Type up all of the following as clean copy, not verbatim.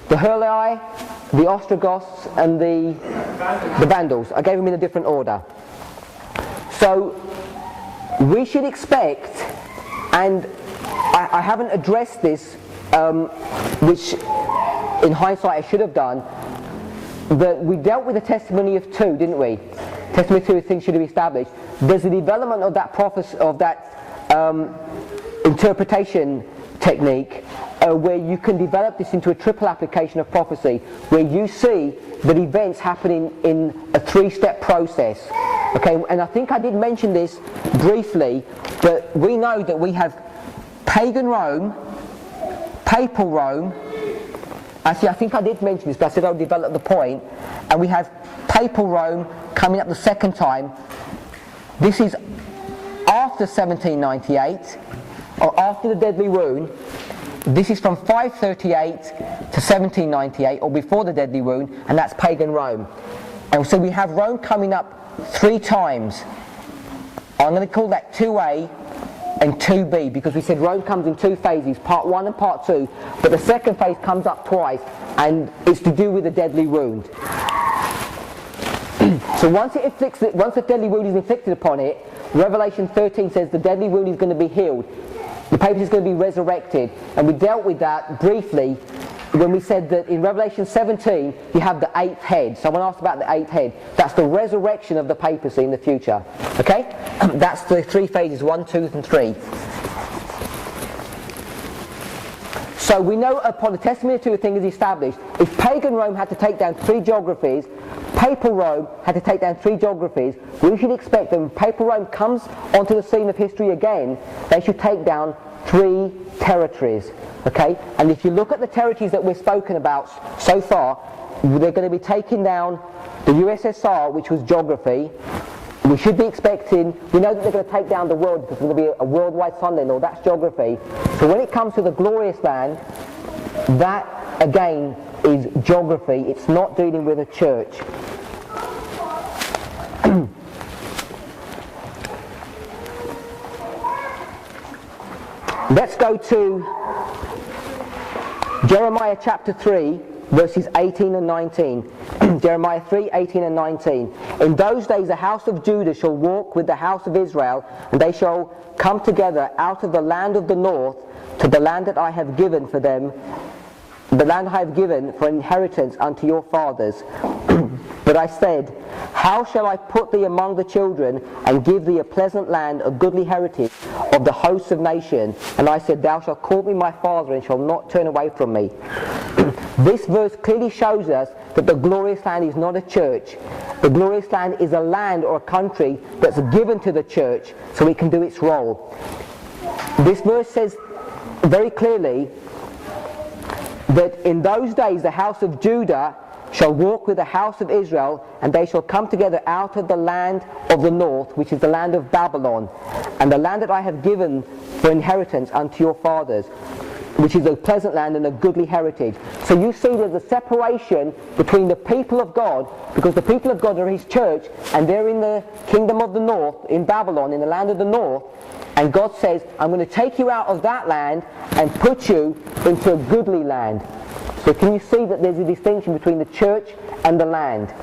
the Hurlei, the Ostrogoths, and the Vandals. I gave them in a different order. So we should expect, and I haven't addressed this, which in hindsight I should have done, that we dealt with the testimony of two, didn't we? Testimony of two things should be established. There's the development of that prophecy, of that interpretation technique, where you can develop this into a triple application of prophecy, where you see that events happening in a three-step process. Okay, and I think I did mention this briefly, but we know that we have pagan Rome, papal Rome. Actually, I think I did mention this, but I said I'll develop the point. And we have papal Rome coming up the second time. This is after 1798, or after the deadly wound. This is from 538 to 1798, or before the deadly wound, and that's pagan Rome. And so we have Rome coming up 3 times. I'm going to call that 2A and 2B, because we said Rome comes in 2 phases, part 1 and part 2, but the second phase comes up twice, and it's to do with the deadly wound. So once the deadly wound is inflicted upon it, Revelation 13 says the deadly wound is going to be healed. The papacy is going to be resurrected, and we dealt with that briefly when we said that in Revelation 17 you have the 8th head. Someone asked about the 8th head. That's the resurrection of the papacy in the future. Okay? That's the 3 phases, 1, 2 and 3. So we know upon the testimony of two things is established, if pagan Rome had to take down 3 geographies, papal Rome had to take down 3 geographies, we should expect that when papal Rome comes onto the scene of history again, they should take down 3 territories. Okay? And if you look at the territories that we've spoken about so far, they're going to be taking down the USSR, which was geography. We should be expecting, we know that they're going to take down the world because there's going to be a worldwide Sunday law, that's geography. So when it comes to the glorious land, that again is geography, it's not dealing with a church. Let's go to Jeremiah chapter 3, verses 18 and 19. Jeremiah 3, 18 and 19. In those days the house of Judah shall walk with the house of Israel, and they shall come together out of the land of the north to the land that I have given for them, the land I have given for inheritance unto your fathers. But I said, how shall I put thee among the children, and give thee a pleasant land, a goodly heritage of the hosts of nations? And I said, thou shalt call me my father, and shall not turn away from me. This verse clearly shows us that the glorious land is not a church. The glorious land is a land or a country that's given to the church so it can do its role. This verse says very clearly that in those days the house of Judah shall walk with the house of Israel, and they shall come together out of the land of the north, which is the land of Babylon, and the land that I have given for inheritance unto your fathers, which is a pleasant land and a goodly heritage. So you see there's a separation between the people of God, because the people of God are his church, and they're in the kingdom of the north, in Babylon, in the land of the north, and God says, I'm going to take you out of that land and put you into a goodly land. So can you see that there's a distinction between the church and the land?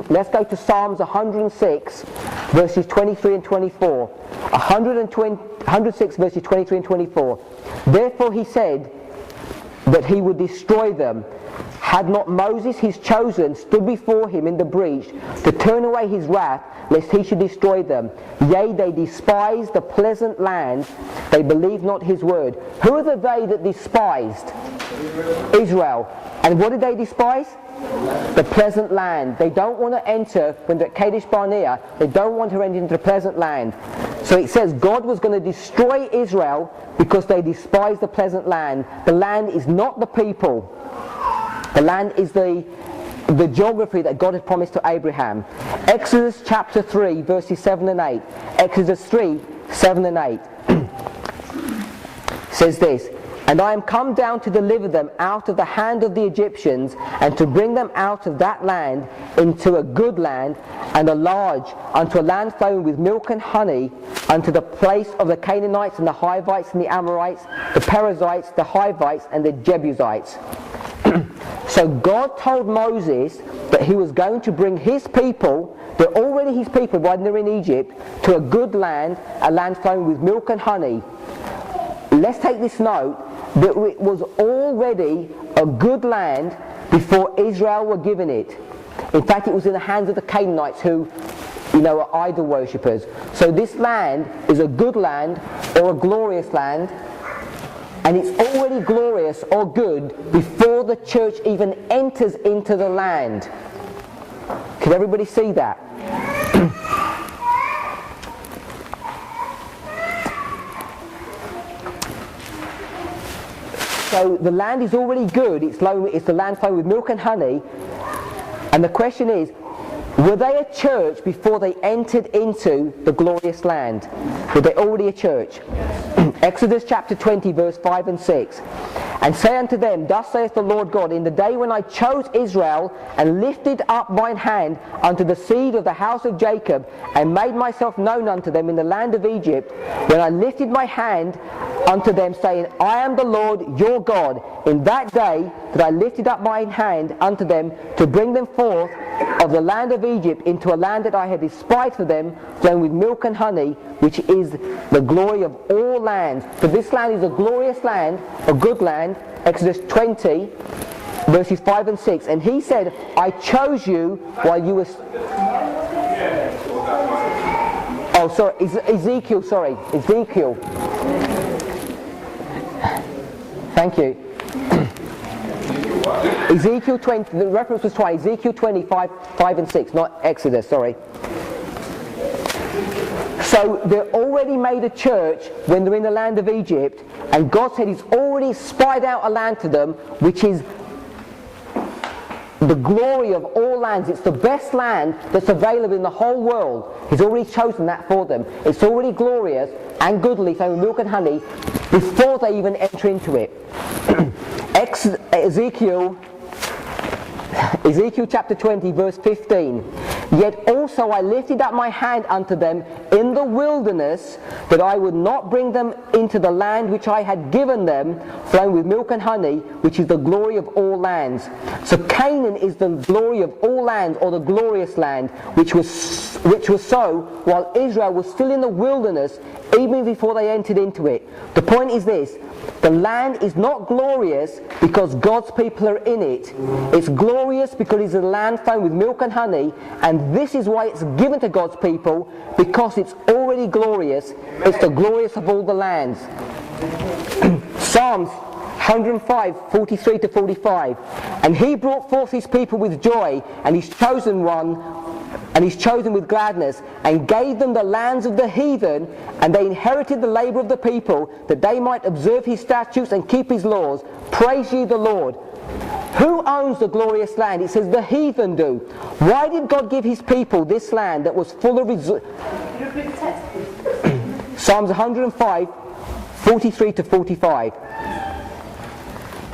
Let's go to Psalms 106, verses 23 and 24. 106 verses 23 and 24. Therefore he said that he would destroy them. Had not Moses his chosen stood before him in the breach to turn away his wrath, lest he should destroy them? Yea, they despised the pleasant land, they believed not his word. Who are the they that despised? Israel. And what did they despise? The pleasant land. They don't want to enter, when they're at Kadesh Barnea, they don't want to enter into the pleasant land. So it says God was going to destroy Israel because they despised the pleasant land. The land is not the people. The land is the geography that God had promised to Abraham. Exodus chapter 3, verses 7 and 8. Exodus 3, 7 and 8 says this, and I am come down to deliver them out of the hand of the Egyptians, and to bring them out of that land into a good land, and a large, unto a land flowing with milk and honey, unto the place of the Canaanites and the Hivites and the Amorites, the Perizzites, the Hivites and the Jebusites. So God told Moses that he was going to bring his people, they're already his people when they're in Egypt, to a good land, a land flowing with milk and honey. Let's take this note, that it was already a good land before Israel were given it. In fact, it was in the hands of the Canaanites who, are idol worshippers. So this land is a good land or a glorious land, and it's already glorious or good before the church even enters into the land. Can everybody see that? So the land is already good. It's the land flowing with milk and honey. And the question is, were they a church before they entered into the glorious land? Were they already a church? Exodus chapter 20 verse 5 and 6. And say unto them, Thus saith the Lord God, In the day when I chose Israel, and lifted up mine hand unto the seed of the house of Jacob, and made myself known unto them in the land of Egypt, when I lifted my hand unto them, saying, I am the Lord your God, in that day that I lifted up mine hand unto them, to bring them forth of the land of Egypt into a land that I had despised for them, flowing with milk and honey, which is the glory of all lands. For this land is a glorious land, a good land. Exodus 20 verses 5 and 6. And he said, I chose you while you were... Oh, sorry, Ezekiel. Thank you. Ezekiel 20, the reference was twice, Ezekiel 25, 5 and 6, not Exodus, sorry. So they're already made a church when they're in the land of Egypt, and God said He's already spied out a land to them, which is the glory of all lands. It's the best land that's available in the whole world. He's already chosen that for them. It's already glorious and goodly, so milk and honey, before they even enter into it. Ezekiel chapter 20 verse 15. Yet also I lifted up my hand unto them in the wilderness, that I would not bring them into the land which I had given them, flowing with milk and honey, which is the glory of all lands. So Canaan is the glory of all lands, or the glorious land, which was so while Israel was still in the wilderness, even before they entered into it. The point is this: the land is not glorious because God's people are in it. It's glorious because it's a land flowing with milk and honey, and this is why it's given to God's people, because it's already glorious. It's the glorious of all the lands. Psalms 105, 43 to 45. And he brought forth his people with joy, and his chosen with gladness, and gave them the lands of the heathen, and they inherited the labor of the people, that they might observe his statutes and keep his laws. Praise ye the Lord. Who owns the glorious land? It says the heathen do. Why did God give his people this land that was full of Psalms 105, 43 to 45.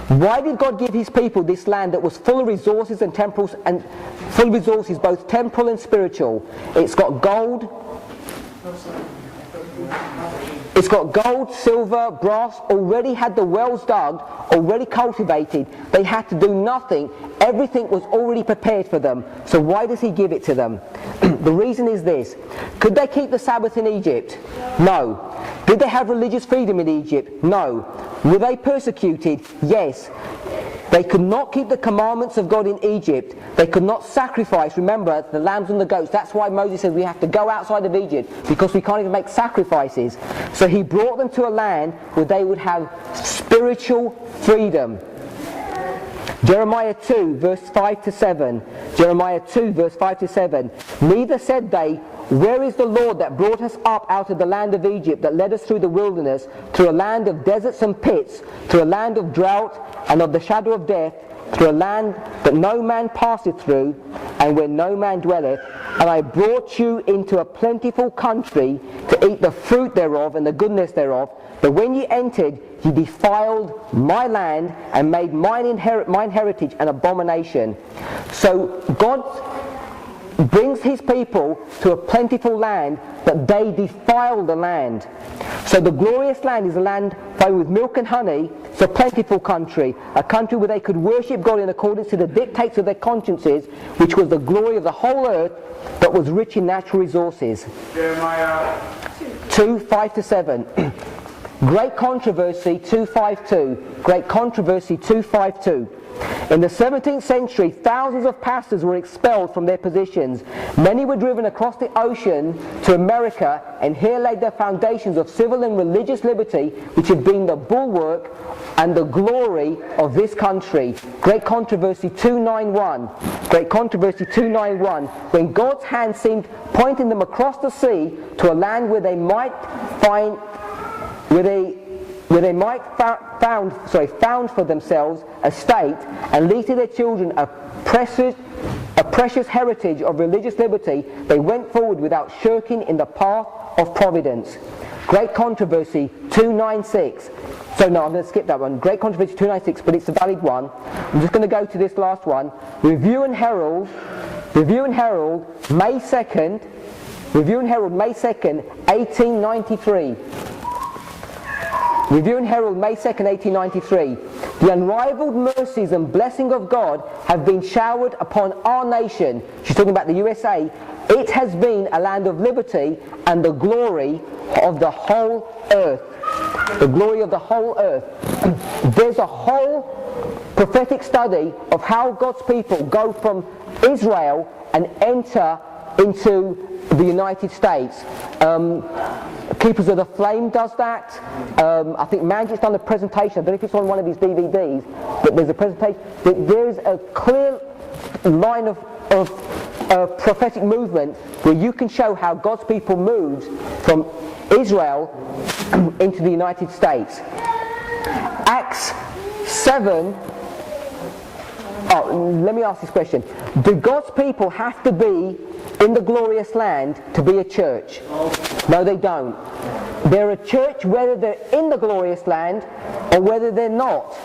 Why did God give his people this land that was full of resources and temples, and full of resources both temporal and spiritual? It's got gold, silver, brass, already had the wells dug, already cultivated. They had to do nothing. Everything was already prepared for them. So why does he give it to them? The reason is this: could they keep the Sabbath in Egypt? No. Did they have religious freedom in Egypt? No. Were they persecuted? Yes. They could not keep the commandments of God in Egypt. They could not sacrifice. Remember, the lambs and the goats. That's why Moses said we have to go outside of Egypt, because we can't even make sacrifices. So he brought them to a land where they would have spiritual freedom. Jeremiah 2 verse 5 to 7. Jeremiah 2 verse 5 to 7. Neither said they, Where is the Lord that brought us up out of the land of Egypt, that led us through the wilderness, through a land of deserts and pits, through a land of drought and of the shadow of death, through a land that no man passeth through, and where no man dwelleth? And I brought you into a plentiful country, to eat the fruit thereof and the goodness thereof. But when ye entered, ye defiled my land, and made mine heritage an abomination. So God brings his people to a plentiful land, but they defile the land. So the glorious land is a land flowing with milk and honey. It's a plentiful country, a country where they could worship God in accordance to the dictates of their consciences, which was the glory of the whole earth, but was rich in natural resources. Jeremiah 2:5-7. Great controversy 252. Great controversy 252. In the 17th century, thousands of pastors were expelled from their positions. Many were driven across the ocean to America, and here laid the foundations of civil and religious liberty, which have been the bulwark and the glory of this country. Great controversy 291. Great controversy 291. When God's hand seemed pointing them across the sea to a land where they might find, found for themselves a state, and leave to their children a precious heritage of religious liberty, they went forward without shirking in the path of providence. Great controversy 296. So no, I'm going to skip that one. Great controversy 296, but it's a valid one. I'm just going to go to this last one. Review and Herald, May 2nd, 1893. Review and Herald, May 2nd, 1893. The unrivaled mercies and blessing of God have been showered upon our nation. She's talking about the USA. It has been a land of liberty and the glory of the whole earth. The glory of the whole earth. There's a whole prophetic study of how God's people go from Israel and enter into the United States. Keepers of the Flame does that. I think Manjit's done a presentation. I don't know if it's on one of his DVDs, but there's a presentation. There's a clear line of prophetic movement where you can show how God's people moved from Israel into the United States. Acts 7. Let me ask this question. Do God's people have to be in the glorious land to be a church? No, they don't. They're a church whether they're in the glorious land or whether they're not.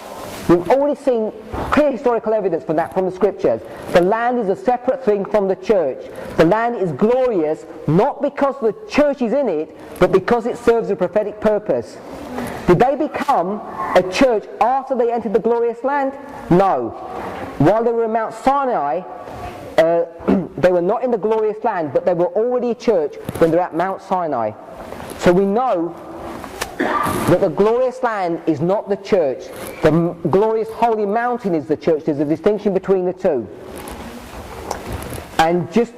We've already seen clear historical evidence for that from the scriptures. The land is a separate thing from the church. The land is glorious not because the church is in it, but because it serves a prophetic purpose. Did they become a church after they entered the glorious land? No. While they were in Mount Sinai, they were not in the glorious land, but they were already a church when they're at Mount Sinai. So we know that the glorious land is not the church. The glorious holy mountain is the church. There's a distinction between the two. And just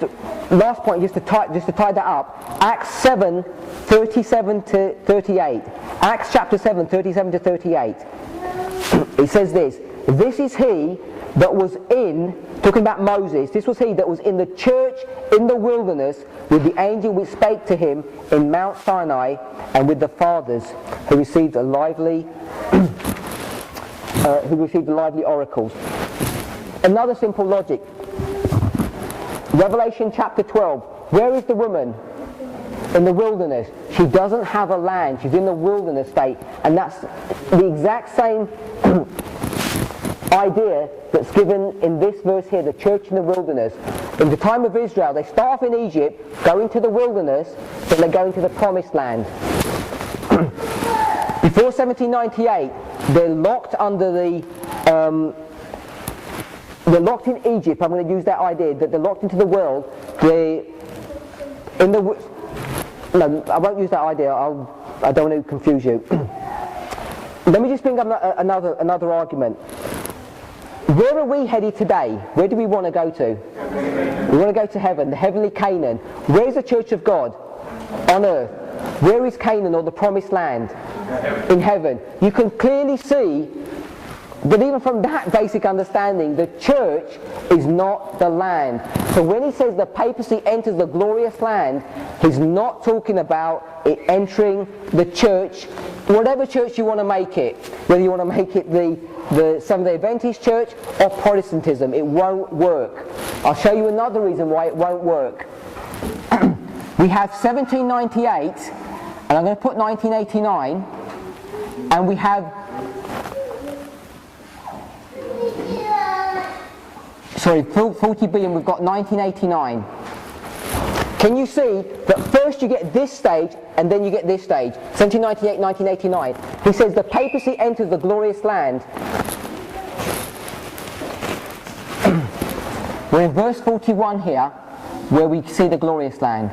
last point, just to tie that up, Acts 7, 37-38. Acts chapter 7, 37-38. It says this: this is he that was in, talking about Moses, this was he that was in the church in the wilderness with the angel which spake to him in Mount Sinai, and with the fathers who received lively oracles. Another simple logic. Revelation chapter 12. Where is the woman? In the wilderness. She doesn't have a land. She's in the wilderness state. And that's the exact same idea that's given in this verse here, the church in the wilderness. In the time of Israel, they start off in Egypt, go into the wilderness, then they go into the promised land. Before 1798, they're locked under the they're locked in Egypt. I'm going to use that idea that they're locked into the world. No, I won't use that idea. I don't want to confuse you. Let me just bring up another argument. Where are we headed today? Where do we want to go to? We want to go to heaven, the heavenly Canaan. Where is the church of God? On earth. Where is Canaan, or the promised land? In heaven. You can clearly see that even from that basic understanding, the church is not the land. So when he says the papacy enters the glorious land, he's not talking about it entering the church, whatever church you want to make it. Whether you want to make it the Seventh-day Adventist church or Protestantism, it won't work. I'll show you another reason why it won't work. We have 1798, and I'm going to put 1989, and we have 40B, and we've got 1989. Can you see that first you get this stage and then you get this stage? 1798, 1989. He says the papacy enters the glorious land. We're in verse 41 here, where we see the glorious land.